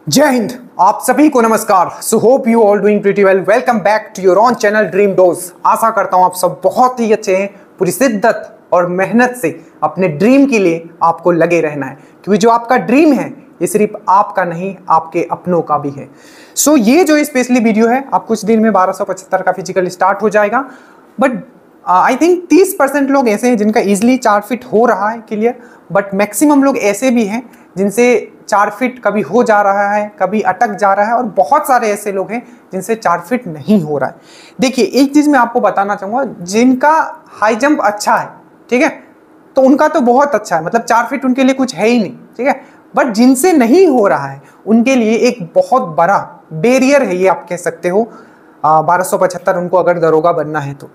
जय हिंद। आप सभी को नमस्कार। So hope you all doing pretty well. Welcome back to your own channel dream dose. आशा करता हूं आप सब बहुत ही अच्छे हैं। पूरी शिद्दत और मेहनत से अपने ड्रीम के लिए आपको लगे रहना है, क्योंकि जो आपका ड्रीम है ये सिर्फ आपका नहीं, आपके अपनों का भी है। सो ये जो स्पेशली वीडियो है, आप कुछ दिन में 1275 का फिजिकल स्टार्ट हो जाएगा। बट आई थिंक 30% लोग ऐसे हैं जिनका इजिली 4 फीट हो रहा है क्लियर, बट मैक्सिमम लोग ऐसे भी हैं जिनसे 4 फीट कभी हो जा रहा है, कभी अटक जा रहा है, और बहुत सारे ऐसे लोग हैं जिनसे 4 फीट नहीं हो रहा है। देखिए, एक चीज़ मैं आपको बताना चाहूँगा, जिनका हाई जंप अच्छा है, ठीक है, तो उनका तो बहुत अच्छा है, मतलब 4 फीट उनके लिए कुछ है ही नहीं, ठीक है। बट जिनसे नहीं हो रहा है उनके लिए एक बहुत बड़ा बैरियर है, ये आप कह सकते हो। 1275 उनको अगर दरोगा बनना है तो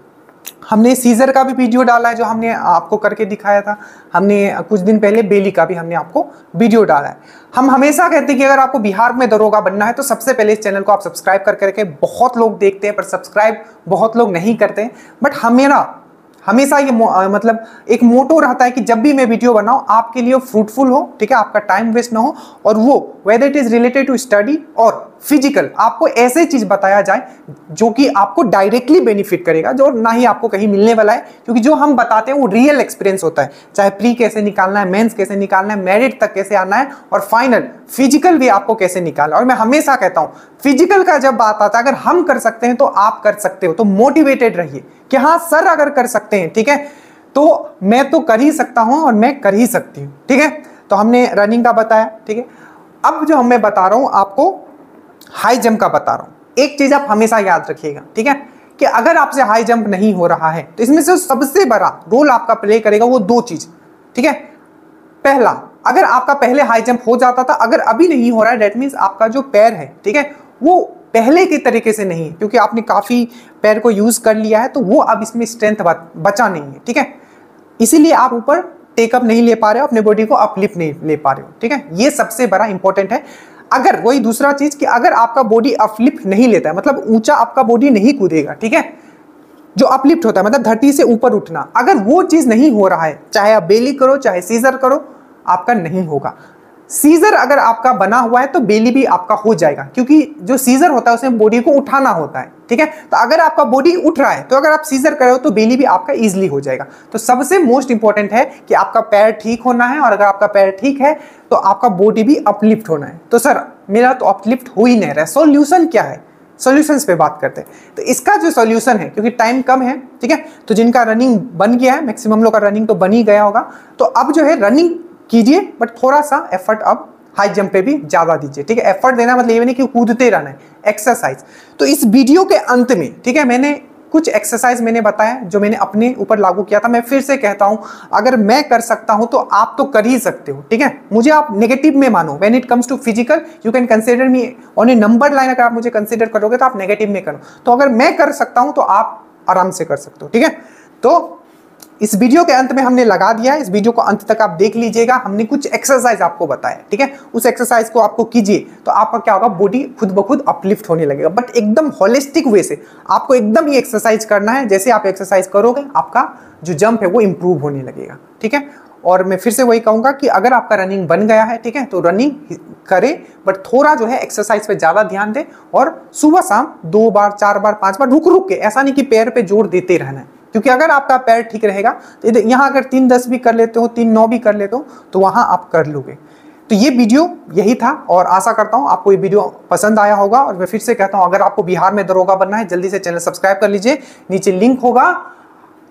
हमने सीजर का भी वीडियो डाला है जो हमने आपको करके दिखाया था। हमने कुछ दिन पहले बेली का भी हमने आपको वीडियो डाला है। हम हमेशा कहते हैं कि अगर आपको बिहार में दरोगा बनना है तो सबसे पहले इस चैनल को आप सब्सक्राइब कर करके, बहुत लोग देखते हैं पर सब्सक्राइब बहुत लोग नहीं करते हैं। बट हमेशा ये मतलब एक मोटो रहता है कि जब भी मैं वीडियो बनाऊं आपके लिए फ्रूटफुल हो, ठीक है, आपका टाइम वेस्ट ना हो, और वो whether it is related to study और फिजिकल, आपको ऐसे चीज बताया जाए जो कि आपको डायरेक्टली बेनिफिट करेगा, जो ना ही आपको कहीं मिलने वाला है, क्योंकि जो हम बताते हैं वो रियल एक्सपीरियंस होता है। चाहे प्री कैसे निकालना है, मेंस कैसे निकालना है, मेरिट तक कैसे आना है, और फाइनल फिजिकल भी आपको कैसे निकालना है। और मैं हमेशा कहता हूं, फिजिकल का जब बात आता है, अगर हम कर सकते हैं तो आप कर सकते हो, तो मोटिवेटेड रहिए कि हाँ सर अगर कर सकते हैं, ठीक है, तो मैं तो कर ही सकता हूं और मैं कर ही सकती हूं, ठीक है। तो हमने रनिंग का बताया, ठीक है। अब जो मैं बता रहा हूं आपको हाई जंप का बता रहा हूं। एक चीज आप हमेशा याद रखिएगा, ठीक है, कि अगर आपसे हाई जंप नहीं हो रहा है तो इसमें से सबसे बड़ा रोल आपका प्ले करेगा वो दो चीज, ठीक है। पहला, अगर आपका पहले हाई जंप हो जाता था, अगर अभी नहीं हो रहा है, दैट मींस आपका जो पैर है, ठीक है, वो पहले के तरीके से नहीं है, क्योंकि आपने काफी पैर को यूज कर लिया है, तो वो अब इसमें स्ट्रेंथ बचा नहीं है, ठीक है। इसीलिए आप ऊपर टेकअप नहीं ले पा रहे हो, अपने बॉडी को अपलिफ्ट नहीं ले पा रहे हो, ठीक है। ये सबसे बड़ा इंपॉर्टेंट है। अगर वही दूसरा चीज कि अगर आपका बॉडी अपलिफ्ट नहीं लेता है, मतलब ऊंचा आपका बॉडी नहीं कूदेगा, ठीक है, जो अपलिफ्ट होता है मतलब धरती से ऊपर उठना, अगर वो चीज नहीं हो रहा है, चाहे आप बेली करो चाहे सीजर करो, आपका नहीं होगा। सीजर अगर आपका बना हुआ है तो बेली भी आपका हो जाएगा, क्योंकि जो सीजर होता है उसमें बॉडी को उठाना होता है, ठीक है। तो अगर आपका बॉडी उठ रहा है तो अगर आप सीजर कर रहे हो तो बेली भी आपका इजीली हो जाएगा। तो सबसे मोस्ट इंपॉर्टेंट है कि आपका पैर ठीक होना है, और अगर आपका पैर ठीक है तो आपका बॉडी भी अपलिफ्ट होना है। तो सर मेरा तो अपलिफ्ट हो ही नहीं रहा है, सॉल्यूशन क्या है? सॉल्यूशंस पे बात करते हैं। तो इसका जो सॉल्यूशन है, क्योंकि टाइम कम है, ठीक है, तो जिनका रनिंग बन गया है, मैक्सिमम लोग का रनिंग तो बन ही गया होगा, तो अब जो है रनिंग कीजिए, बट थोड़ा सा एफर्ट अब हाई जंप पे भी ज्यादा दीजिए, ठीक है। एफर्ट देना मतलब ये नहीं कि कूदते रहना है, एक्सरसाइज। तो इस वीडियो के अंत में, ठीक है, मैंने कुछ एक्सरसाइज मैंने बताया जो मैंने अपने ऊपर लागू किया था। मैं फिर से कहता हूं, अगर मैं कर सकता हूं तो आप तो कर ही सकते हो, ठीक है। मुझे आप नेगेटिव में मानो, when it comes to physical you can consider me on a number line. अगर आप मुझे कंसीडर करोगे तो आप नेगेटिव में करो, तो अगर मैं कर सकता हूं तो आप आराम से कर सकते हो, ठीक है। तो इस वीडियो के अंत में हमने लगा दिया है, इस वीडियो को अंत तक आप देख लीजिएगा। हमने कुछ एक्सरसाइज आपको बताया, ठीक है, उस एक्सरसाइज को आपको कीजिए तो आपका क्या होगा, बॉडी खुद ब खुद अपलिफ्ट होने लगेगा, बट एकदम होलिस्टिक वे से। आपको एकदम ये एक्सरसाइज करना है, जैसे आप एक्सरसाइज करोगे आपका जो जंप है वो इंप्रूव होने लगेगा, ठीक है। और मैं फिर से वही कहूंगा कि अगर आपका रनिंग बन गया है, ठीक है, तो रनिंग करें, बट थोड़ा जो है एक्सरसाइज पे ज्यादा ध्यान दें, और सुबह शाम 2 बार 4 बार 5 बार रुक रुक के, ऐसा नहीं कि पैर पे जोर देते रहना है, क्योंकि अगर आपका पैर ठीक रहेगा तो यहाँ अगर 3-10 भी कर लेते हो, 3-9 भी कर लेते हो, तो वहां आप कर लोगे। तो ये वीडियो यही था, और आशा करता हूं आपको ये वीडियो पसंद आया होगा। और मैं फिर से कहता हूं, अगर आपको बिहार में दरोगा बनना है, जल्दी से चैनल सब्सक्राइब कर लीजिए, नीचे लिंक होगा,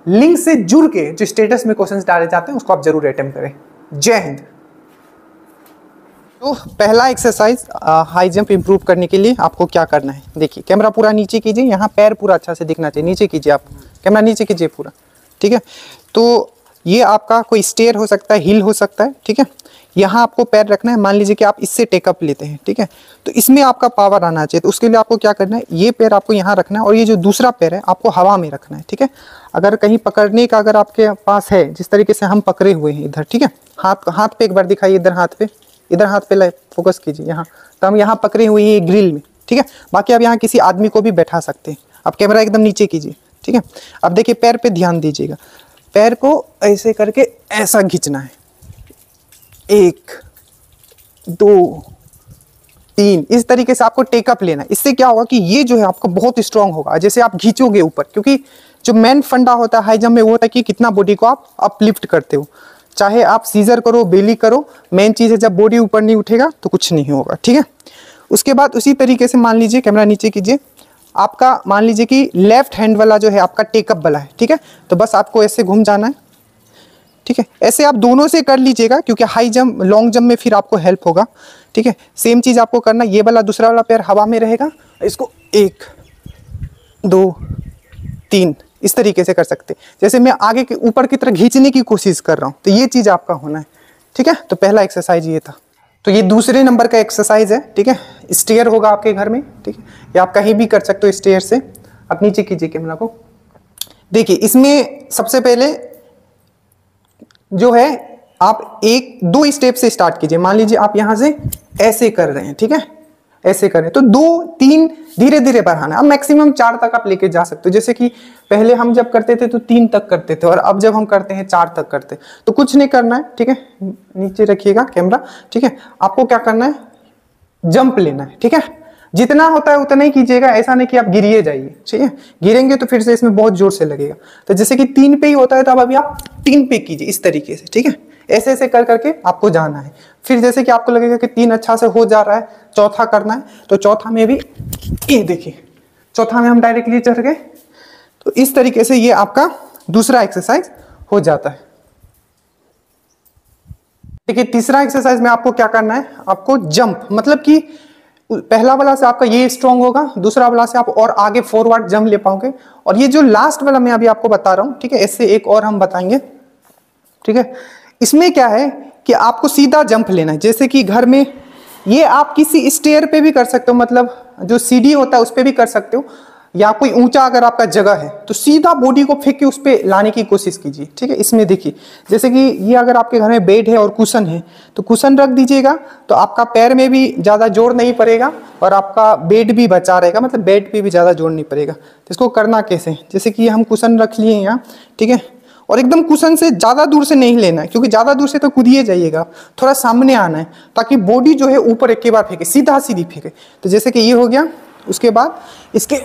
लिंक से जुड़ के जो स्टेटस में क्वेश्चन डाले जाते हैं उसको आप जरूर अटेम्प्ट करें। जय हिंद। तो पहला एक्सरसाइज हाई जंप इंप्रूव करने के लिए आपको क्या करना है, देखिए, कैमरा पूरा नीचे कीजिए, यहाँ पैर पूरा अच्छा से दिखना चाहिए, नीचे कीजिए, आप कैमरा नीचे कीजिए पूरा, ठीक है। तो ये आपका कोई स्टेयर हो सकता है, हिल हो सकता है, ठीक है। यहाँ आपको पैर रखना है, मान लीजिए कि आप इससे टेकअप लेते हैं, ठीक है, तो इसमें आपका पावर आना चाहिए। तो उसके लिए आपको क्या करना है, ये पैर आपको यहाँ रखना है, और ये जो दूसरा पैर है आपको हवा में रखना है, ठीक है। अगर कहीं पकड़ने का अगर आपके पास है, जिस तरीके से हम पकड़े हुए हैं इधर, ठीक है, हाथ पे एक बार दिखाइए, इधर हाथ पे फोकस कीजिए यहाँ, तो हम यहाँ पकड़े हुए हैं ग्रिल में, ठीक है। बाकी आप यहाँ किसी आदमी को भी बैठा सकते हैं। आप कैमरा एकदम नीचे कीजिए, ठीक है। अब देखिए पैर पे ध्यान दीजिएगा, पैर को ऐसे करके ऐसा खींचना है, 1 2 3, इस तरीके से आपको टेकअप लेना है। इससे क्या होगा कि ये जो है आपका बहुत स्ट्रांग होगा। जैसे आप खींचोगे ऊपर, क्योंकि जो मेन फंडा होता है हाई जंप में वो होता है कि कितना बॉडी को आप अपलिफ्ट करते हो। चाहे आप सीजर करो, बेली करो, मेन चीज़ है जब बॉडी ऊपर नहीं उठेगा तो कुछ नहीं होगा, ठीक है। उसके बाद उसी तरीके से मान लीजिए, कैमरा नीचे कीजिए, आपका मान लीजिए कि लेफ्ट हैंड वाला जो है आपका टेकअप वाला है, ठीक है। तो बस आपको ऐसे घूम जाना है, ठीक है। ऐसे आप दोनों से कर लीजिएगा, क्योंकि हाई जंप लॉन्ग जंप में फिर आपको हेल्प होगा, ठीक है। सेम चीज़ आपको करना, ये वाला दूसरा वाला पैर हवा में रहेगा, इसको 1 2 3 इस तरीके से कर सकते। जैसे मैं आगे के ऊपर की तरह खींचने की कोशिश कर रहा हूँ, तो ये चीज़ आपका होना है, ठीक है। तो पहला एक्सरसाइज ये था। तो ये दूसरे नंबर का एक्सरसाइज है, ठीक है। स्टेयर होगा आपके घर में, ठीक है, या आप कहीं भी कर सकते हो स्टेयर से। आप नीचे कीजिए कैमरा को। देखिए इसमें सबसे पहले जो है आप 1-2 स्टेप से स्टार्ट कीजिए। मान लीजिए आप यहां से ऐसे कर रहे हैं, ठीक है, ऐसे करें तो 2-3 धीरे धीरे बढ़ाना। अब मैक्सिमम 4 तक आप लेके जा सकते हो। जैसे कि पहले हम जब करते थे तो 3 तक करते थे, और अब जब हम करते हैं 4 तक करते हैं। तो कुछ नहीं करना है, ठीक है, नीचे रखिएगा कैमरा, ठीक है। आपको क्या करना है, जंप लेना है, ठीक है। जितना होता है उतना ही कीजिएगा, ऐसा नहीं कि आप गिरिए जाइए, ठीक है। गिरेंगे तो फिर से इसमें बहुत जोर से लगेगा। तो जैसे कि 3 पे ही होता है तो अब अभी आप 3 पे कीजिए इस तरीके से, ठीक है। ऐसे ऐसे कर करके आपको जाना है। फिर जैसे कि आपको लगेगा कि 3 अच्छा से हो जा रहा है, चौथा करना है, तो चौथा में भी ये देखिए, चौथा में हम डायरेक्टली चढ़ गए। तो इस तरीके से ये आपका दूसरा एक्सरसाइज हो जाता है। देखिए तीसरा एक्सरसाइज में आपको क्या करना है, आपको जंप, मतलब कि पहला वाला से आपका ये स्ट्रांग होगा, दूसरा वाला से आप और आगे फॉरवर्ड जंप ले पाओगे। और ये जो लास्ट वाला मैं अभी आपको बता रहा हूं, ठीक है, इससे एक और हम बताएंगे, ठीक है। इसमें क्या है कि आपको सीधा जंप लेना है। जैसे कि घर में ये आप किसी स्टेयर पे भी कर सकते हो, मतलब जो सीढ़ी होता है उस पे भी कर सकते हो, या कोई ऊंचा अगर आपका जगह है तो सीधा बॉडी को फेंक के उस पे लाने की कोशिश कीजिए, ठीक है। इसमें देखिए जैसे कि ये अगर आपके घर में बेड है और कुशन है तो कुशन रख दीजिएगा, तो आपका पैर में भी ज़्यादा जोर नहीं पड़ेगा और आपका बेड भी बचा रहेगा, मतलब बेड पे भी ज़्यादा जोर नहीं पड़ेगा। तो इसको करना कैसे, जैसे कि हम कुशन रख लिए यहाँ, ठीक है, और एकदम कुशन से ज़्यादा दूर से नहीं लेना है, क्योंकि ज़्यादा दूर से तो कूदिए जाइएगा, थोड़ा सामने आना है ताकि बॉडी जो है ऊपर एक के बाद फेंके, सीधा सीधी फेंके। तो जैसे कि ये हो गया, उसके बाद इसके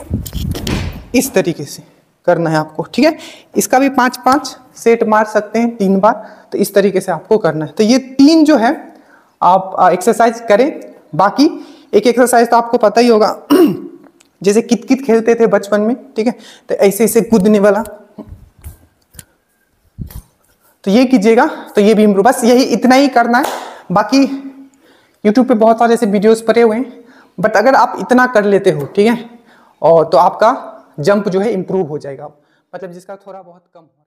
इस तरीके से करना है आपको, ठीक है। इसका भी 5-5 सेट मार सकते हैं 3 बार, तो इस तरीके से आपको करना है। तो ये 3 जो है आप एक्सरसाइज करें। बाकी एक एक्सरसाइज तो आपको पता ही होगा, जैसे कित-कित खेलते थे बचपन में, ठीक है, तो ऐसे ऐसे कूदने वाला, तो ये कीजिएगा, तो ये भी इम्प्रूव, बस यही इतना ही करना है। बाकी YouTube पे बहुत सारे ऐसे वीडियोस पड़े हुए हैं, बट अगर आप इतना कर लेते हो, ठीक है, और तो आपका जंप जो है इम्प्रूव हो जाएगा, मतलब जिसका थोड़ा बहुत कम हो।